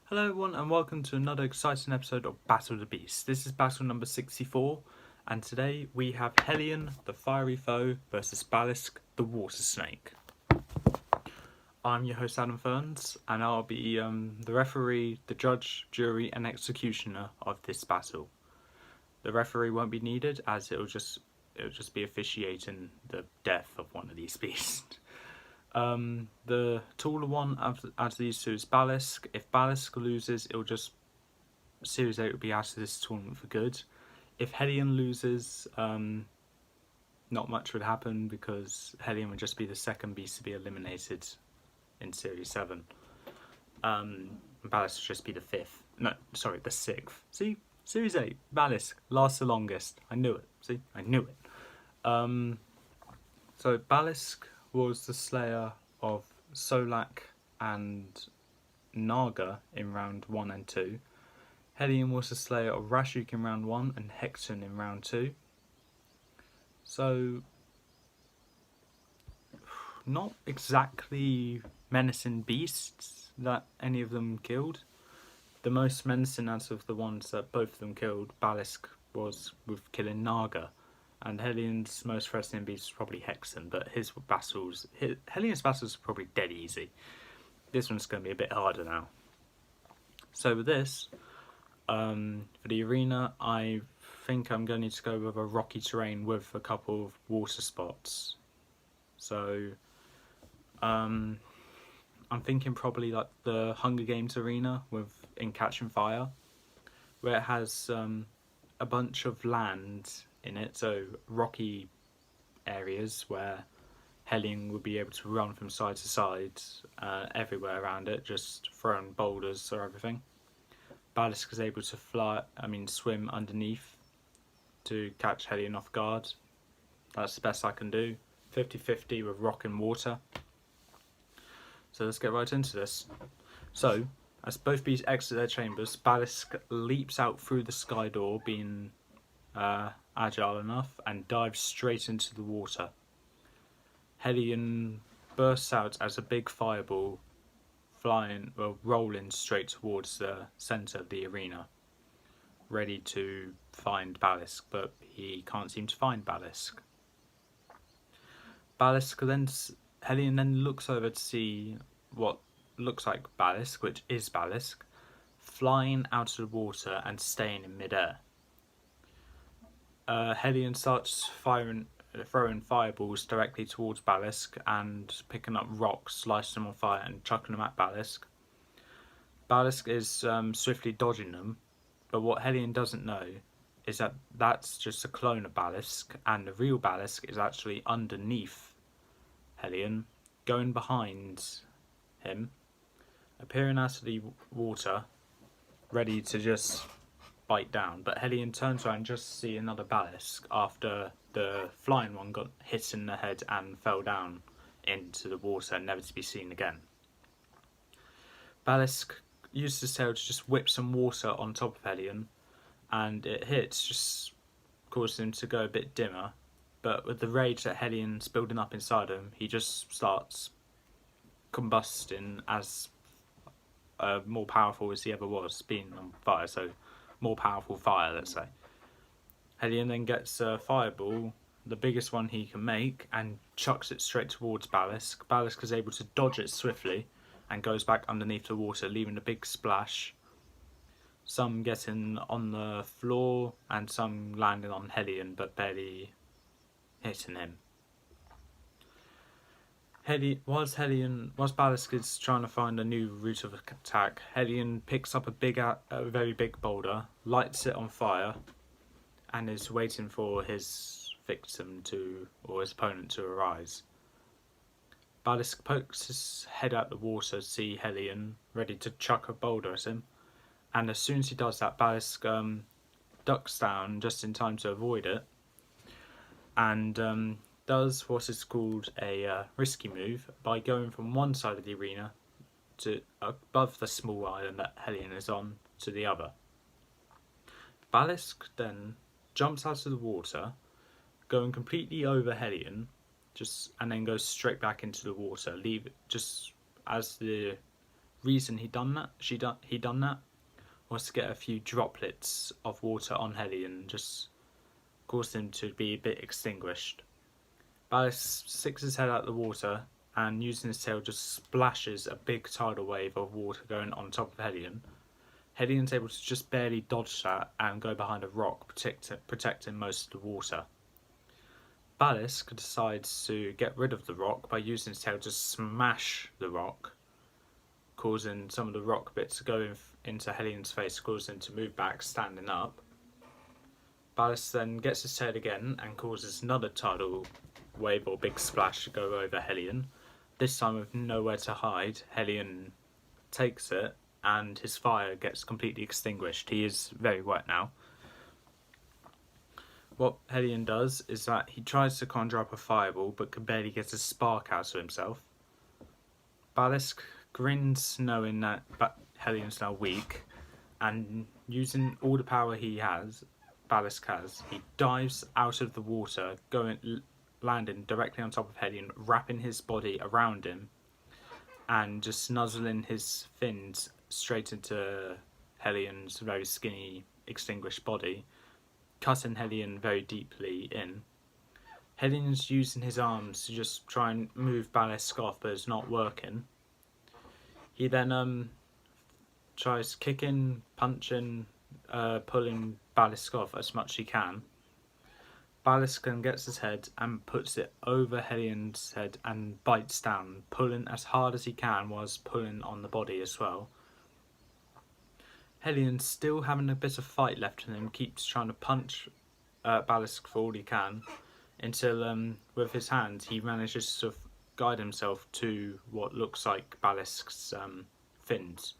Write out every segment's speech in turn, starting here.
Hello everyone and welcome to another exciting episode of Battle of the Beasts. This is battle number 64 and today we have Hellion, the fiery foe, versus Balisk, the water snake. I'm your host Adam Ferns and I'll be the referee, the judge, jury and executioner of this battle. The referee won't be needed as it'll just be officiating the death of one of these beasts. The taller one out of these two is Balisk. If Balisk loses, Series 8 will be out of this tournament for good. If Hellion loses, not much would happen because Hellion would just be the second beast to be eliminated in Series 7. Balisk would just be the the 6th. See? Series 8, Balisk, lasts the longest. I knew it. See? I knew it. So Balisk was the slayer of Solak and Naga in round 1 and 2. Hellion was the slayer of Rashuk in round 1 and Hexton in round 2. So, not exactly menacing beasts that any of them killed. The most menacing out of the ones that both of them killed, Balisk was with killing Naga. And Hellion's most threatening beast was probably Hexton, but Hellion's battles are probably dead easy. This one's going to be a bit harder now. So with this, for the arena, I think I'm going to go with a rocky terrain with a couple of water spots. So, I'm thinking probably like the Hunger Games arena in Catching Fire, where it has a bunch of land in it, so rocky areas where Hellion would be able to run from side to side everywhere around it, just throwing boulders or everything. Balisk is able to swim underneath to catch Hellion off guard. That's the best I can do. 50-50 with rock and water. So let's get right into this. So, as both beasts exit their chambers, Balisk leaps out through the sky door, being agile enough, and dives straight into the water. Hellion bursts out as a big fireball, rolling straight towards the centre of the arena, ready to find Balisk, but he can't seem to find Balisk. Hellion then looks over to see what looks like Balisk, which is Balisk, flying out of the water and staying in midair. Hellion starts throwing fireballs directly towards Balisk and picking up rocks, slicing them on fire and chucking them at Balisk. Balisk is swiftly dodging them, but what Hellion doesn't know is that that's just a clone of Balisk, and the real Balisk is actually underneath Hellion, going behind him, appearing out of the water, ready to just bite down. But Hellion turns around just to see another Balisk after the flying one got hit in the head and fell down into the water, never to be seen again. Balisk uses his tail to just whip some water on top of Hellion, and it hits, just causes him to go a bit dimmer. But with the rage that Hellion's building up inside him, he just starts combusting as more powerful as he ever was, being on fire, so more powerful fire, let's say. Hellion then gets a fireball, the biggest one he can make, and chucks it straight towards Balisk. Balisk is able to dodge it swiftly and goes back underneath the water, leaving a big splash. Some getting on the floor and some landing on Hellion, but barely hitting him. Whilst Balisk is trying to find a new route of attack, Hellion picks up a very big boulder, lights it on fire, and is waiting for his his opponent to arise. Balisk pokes his head out the water to see Hellion, ready to chuck a boulder at him, and as soon as he does that, Balisk ducks down just in time to avoid it, and does what is called a risky move by going from one side of the arena to above the small island that Hellion is on to the other. Balisk then jumps out of the water, going completely over Hellion, and then goes straight back into the water, just as the reason he done that was to get a few droplets of water on Hellion, just cause him to be a bit extinguished. Balisk sticks his head out of the water and using his tail just splashes a big tidal wave of water going on top of Hellion. Hellion's able to just barely dodge that and go behind a rock, protecting most of the water. Balisk decides to get rid of the rock by using his tail to smash the rock, causing some of the rock bits to go into Hellion's face, causing him to move back, standing up. Balisk then gets his tail again and causes another tidal wave or big splash to go over Hellion. This time with nowhere to hide, Hellion takes it and his fire gets completely extinguished. He is very wet now. What Hellion does is that he tries to conjure up a fireball but can barely get a spark out of himself. Balisk grins knowing that Hellion's now weak, and using all the power Balisk has, he dives out of the water, landing directly on top of Hellion, wrapping his body around him and just nuzzling his fins straight into Hellion's very skinny, extinguished body, cutting Hellion very deeply in. Hellion's using his arms to just try and move Balisk off, but it's not working. He then tries kicking, punching, pulling Balisk off as much as he can. Balisk then gets his head and puts it over Hellion's head and bites down, pulling as hard as he can whilst pulling on the body as well. Hellion, still having a bit of fight left in him, keeps trying to punch Balisk for all he can, until with his hands he manages to sort of guide himself to what looks like Balisk's fins.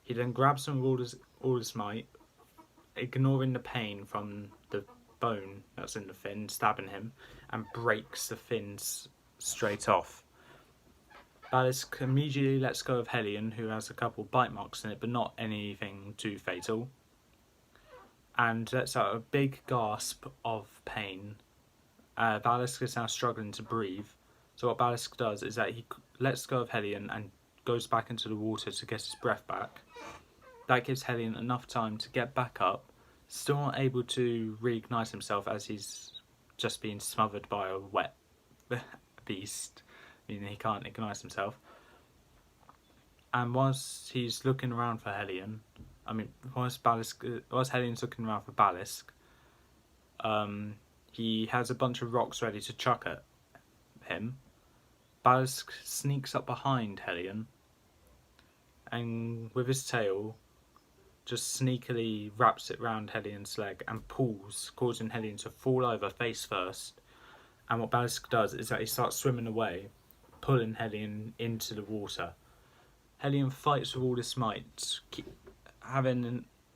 He then grabs him with all his might, ignoring the pain from the bone that's in the fin, stabbing him, and breaks the fins straight off. Balisk immediately lets go of Hellion, who has a couple bite marks in it, but not anything too fatal, and lets out a big gasp of pain. Balisk is now struggling to breathe, so what Balisk does is that he lets go of Hellion and goes back into the water to get his breath back. That gives Hellion enough time to get back up, still not able to reignite himself as he's just been smothered by a wet beast, meaning he can't ignite himself. And whilst he's looking around for Hellion, whilst Hellion's looking around for Balisk, he has a bunch of rocks ready to chuck at him. Balisk sneaks up behind Hellion and with his tail just sneakily wraps it round Hellion's leg and pulls, causing Hellion to fall over face first. And what Balisk does is that he starts swimming away, pulling Hellion into the water. Hellion fights with all his might,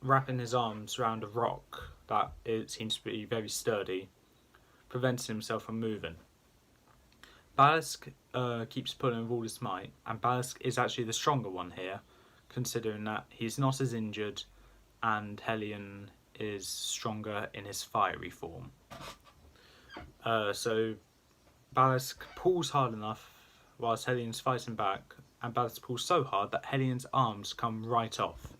wrapping his arms around a rock that it seems to be very sturdy, preventing himself from moving. Balisk keeps pulling with all his might, and Balisk is actually the stronger one here, considering that he's not as injured and Hellion is stronger in his fiery form. So Balisk pulls hard enough whilst Hellion's fighting back, and Balisk pulls so hard that Hellion's arms come right off.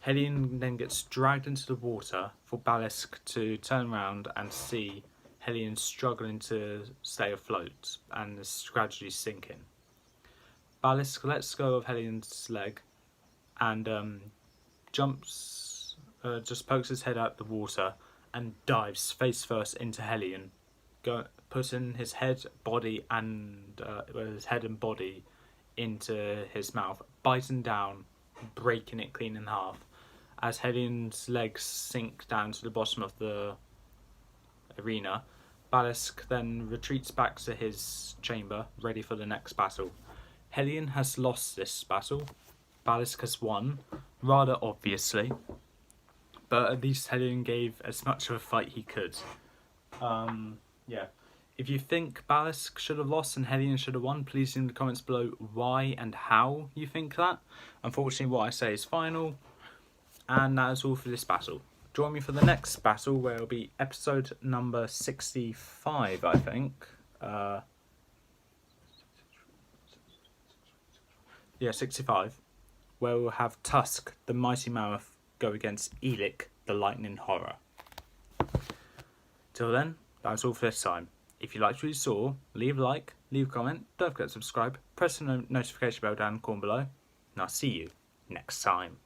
Hellion then gets dragged into the water for Balisk to turn around and see Hellion struggling to stay afloat and is gradually sinking. Balisk lets go of Hellion's leg and just pokes his head out the water and dives face first into Hellion, putting his head and body into his mouth, biting down, breaking it clean in half. As Hellion's legs sink down to the bottom of the arena, Balisk then retreats back to his chamber, ready for the next battle. Hellion has lost this battle. Balisk has won, rather obviously, but at least Hellion gave as much of a fight he could. If you think Balisk should have lost and Hellion should have won, please leave in the comments below why and how you think that. Unfortunately, what I say is final, and that is all for this battle. Join me for the next battle, where it'll be episode number 65, I think. Yeah, 65. Where we'll have Tusk, the mighty mammoth, go against Elik, the lightning horror. Till then, that's all for this time. If you liked what you saw, leave a like, leave a comment, don't forget to subscribe, press the notification bell down in the corner below, and I'll see you next time.